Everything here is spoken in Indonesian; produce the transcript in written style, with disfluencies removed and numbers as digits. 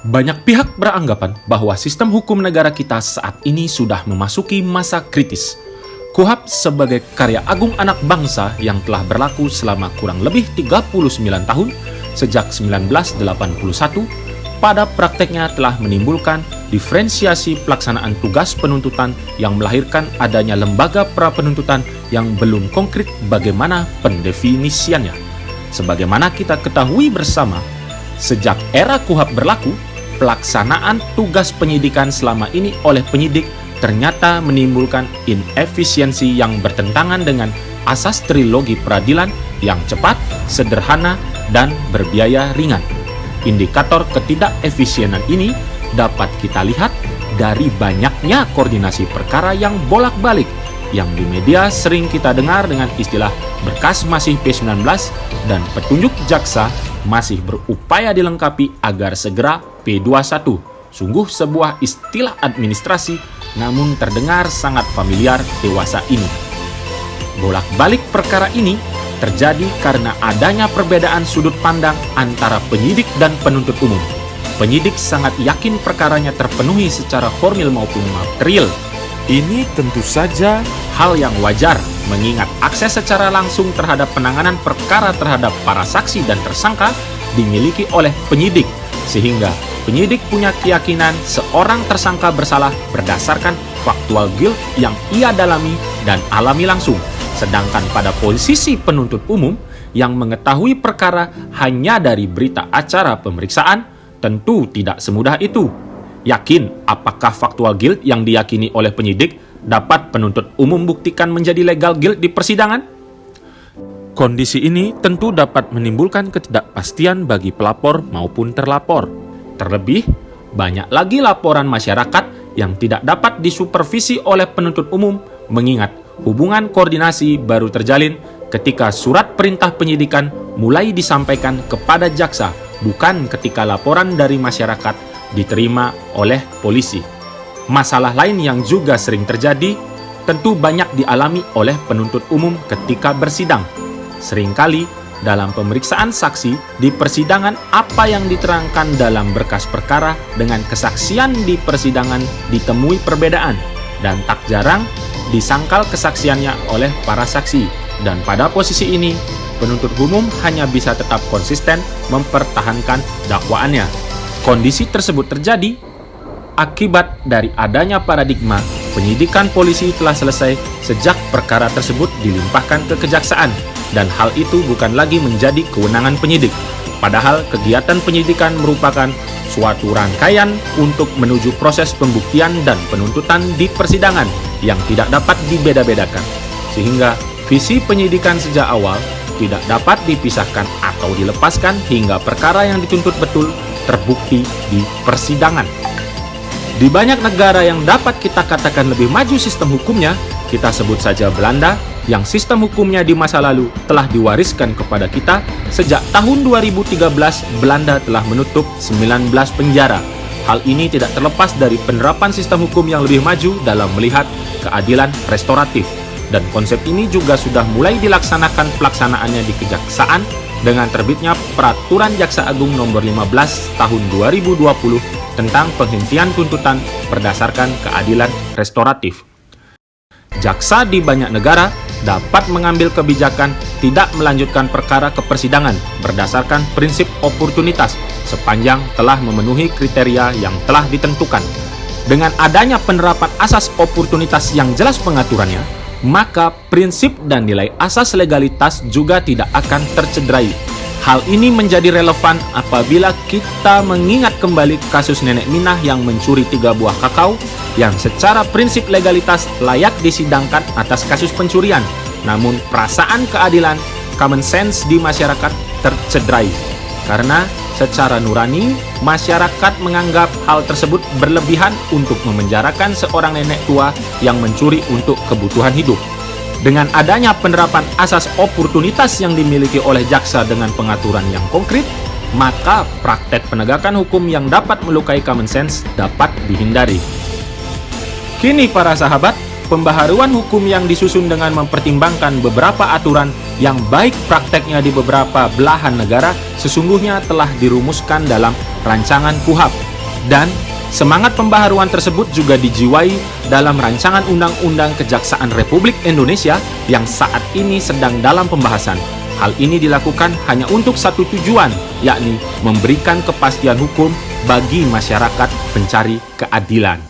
Banyak pihak beranggapan bahwa sistem hukum negara kita saat ini sudah memasuki masa kritis. KUHP sebagai karya agung anak bangsa yang telah berlaku selama kurang lebih 39 tahun sejak 1981, pada prakteknya telah menimbulkan diferensiasi pelaksanaan tugas penuntutan yang melahirkan adanya lembaga pra-penuntutan yang belum konkret bagaimana pendefinisiannya. Sebagaimana kita ketahui bersama, sejak era KUHP berlaku, pelaksanaan tugas penyidikan selama ini oleh penyidik ternyata menimbulkan inefisiensi yang bertentangan dengan asas trilogi peradilan yang cepat, sederhana, dan berbiaya ringan. Indikator ketidakefisienan ini dapat kita lihat dari banyaknya koordinasi perkara yang bolak-balik yang di media sering kita dengar dengan istilah berkas masih P19 dan petunjuk jaksa masih berupaya dilengkapi agar segera P21. Sungguh sebuah istilah administrasi, namun terdengar sangat familiar dewasa ini. Bolak-balik perkara ini terjadi karena adanya perbedaan sudut pandang antara penyidik dan penuntut umum. Penyidik sangat yakin perkaranya terpenuhi secara formil maupun material. Ini tentu saja hal yang wajar, mengingat akses secara langsung terhadap penanganan perkara terhadap para saksi dan tersangka dimiliki oleh penyidik, sehingga penyidik punya keyakinan seorang tersangka bersalah berdasarkan faktual guilt yang ia dalami dan alami langsung. Sedangkan pada posisi penuntut umum yang mengetahui perkara hanya dari berita acara pemeriksaan, tentu tidak semudah itu. Yakin apakah faktual guilt yang diyakini oleh penyidik dapat penuntut umum buktikan menjadi legal guilt di persidangan? Kondisi ini tentu dapat menimbulkan ketidakpastian bagi pelapor maupun terlapor. Terlebih, banyak lagi laporan masyarakat yang tidak dapat disupervisi oleh penuntut umum, mengingat hubungan koordinasi baru terjalin ketika surat perintah penyidikan mulai disampaikan kepada jaksa, bukan ketika laporan dari masyarakat diterima oleh polisi. Masalah lain yang juga sering terjadi tentu banyak dialami oleh penuntut umum ketika bersidang. Seringkali dalam pemeriksaan saksi di persidangan, apa yang diterangkan dalam berkas perkara dengan kesaksian di persidangan ditemui perbedaan, dan tak jarang disangkal kesaksiannya oleh para saksi. Dan pada posisi ini, penuntut umum hanya bisa tetap konsisten mempertahankan dakwaannya. Kondisi tersebut terjadi akibat dari adanya paradigma penyidikan polisi telah selesai sejak perkara tersebut dilimpahkan ke kejaksaan, dan hal itu bukan lagi menjadi kewenangan penyidik. Padahal kegiatan penyidikan merupakan suatu rangkaian untuk menuju proses pembuktian dan penuntutan di persidangan yang tidak dapat dibeda-bedakan. Sehingga visi penyidikan sejak awal tidak dapat dipisahkan atau dilepaskan hingga perkara yang dituntut betul terbukti di persidangan. Di banyak negara yang dapat kita katakan lebih maju sistem hukumnya, kita sebut saja Belanda, yang sistem hukumnya di masa lalu telah diwariskan kepada kita. Sejak tahun 2013, Belanda telah menutup 19 penjara. Hal ini tidak terlepas dari penerapan sistem hukum yang lebih maju dalam melihat keadilan restoratif. Dan konsep ini juga sudah mulai dilaksanakan pelaksanaannya di kejaksaan dengan terbitnya Peraturan Jaksa Agung Nomor 15 Tahun 2020 tentang penghentian tuntutan berdasarkan keadilan restoratif. Jaksa di banyak negara dapat mengambil kebijakan tidak melanjutkan perkara ke persidangan berdasarkan prinsip oportunitas sepanjang telah memenuhi kriteria yang telah ditentukan. Dengan adanya penerapan asas oportunitas yang jelas pengaturannya, maka prinsip dan nilai asas legalitas juga tidak akan tercederai. Hal ini menjadi relevan apabila kita mengingat kembali kasus nenek Minah yang mencuri 3 buah kakao, yang secara prinsip legalitas layak disidangkan atas kasus pencurian. Namun perasaan keadilan, common sense di masyarakat tercederai. Karena secara nurani, masyarakat menganggap hal tersebut berlebihan untuk memenjarakan seorang nenek tua yang mencuri untuk kebutuhan hidup. Dengan adanya penerapan asas oportunitas yang dimiliki oleh jaksa dengan pengaturan yang konkret, maka praktek penegakan hukum yang dapat melukai common sense dapat dihindari. Kini para sahabat, pembaharuan hukum yang disusun dengan mempertimbangkan beberapa aturan yang baik prakteknya di beberapa belahan negara sesungguhnya telah dirumuskan dalam rancangan KUHP Dan semangat pembaharuan tersebut juga dijiwai dalam rancangan Undang-Undang Kejaksaan Republik Indonesia yang saat ini sedang dalam pembahasan. Hal ini dilakukan hanya untuk satu tujuan, yakni memberikan kepastian hukum bagi masyarakat pencari keadilan.